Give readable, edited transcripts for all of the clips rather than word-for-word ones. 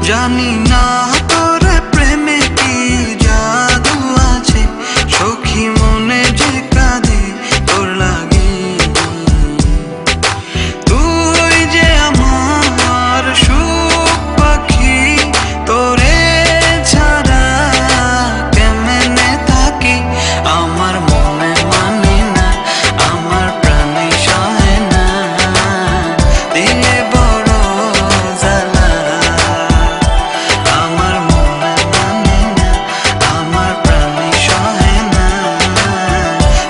জানি না তোর প্রেমে কি জাদু আছে, সখী মনে যে কাঁদে তোর লাগে। তুই যে আমার সুখ পাখি, তোরে ছাড়া কেমনে থাকি। আমার মনে মানে না, আমার প্রাণে সহে না, দিলে বড় জ্বালা। আমার মনে মানে না, আমার প্রাণে সহে না,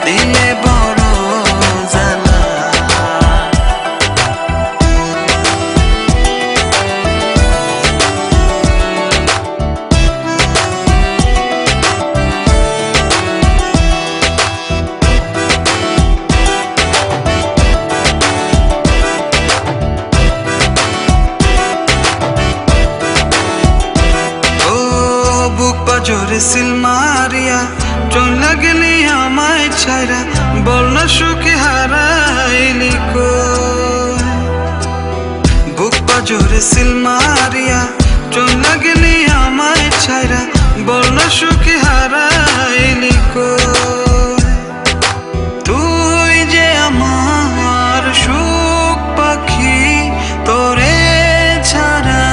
দিলে বড় জ্বালা। বুক পাজরে সিল মারিয়া চলে গেলি আমায় ছাইরা, বল না সুখে হারাইলি কই। বুক পাজরে সিল মারিয়া চলে গেলি আমায় ছাইরা, বল না সুখে হারাইলি কই। তুই যে আমার সুখ পাখি, তোরে ছাড়া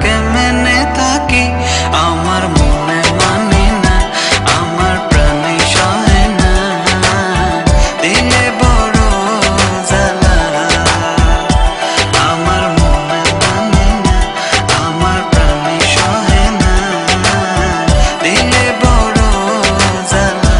কেমনে থাকি। আমার মনে মানে না, আমার প্রাণে সহে না, দিলে বড় জ্বালা। আমার মনে মানে না, আমার প্রাণে সহে না, দিলে বড় জ্বালা।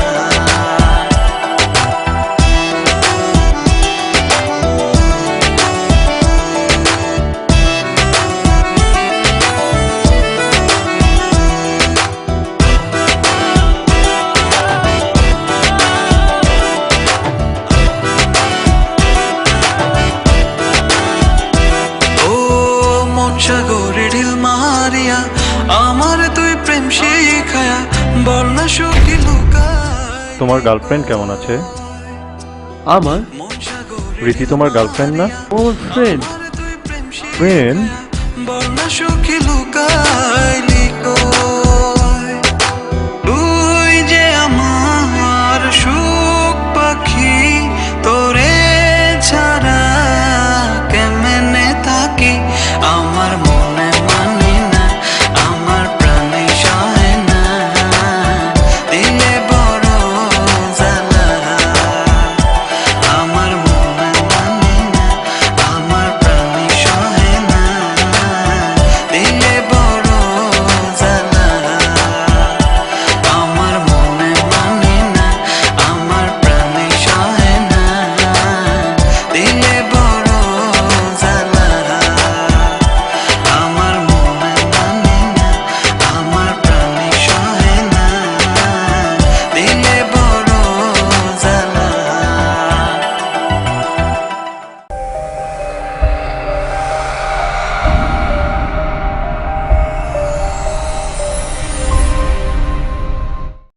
সাগরে ঢিল মারিয়া আমার তুই প্রেম শিখায়া, বল না সুখী লুকায়। তোমার গার্লফ্রেন্ড কেমন আছে? আমার রীতি তোমার গার্লফ্রেন্ড না? ও ফ্রেন্ড। ফ্রেন্ড? বল না সুখী লুকাইলি কই।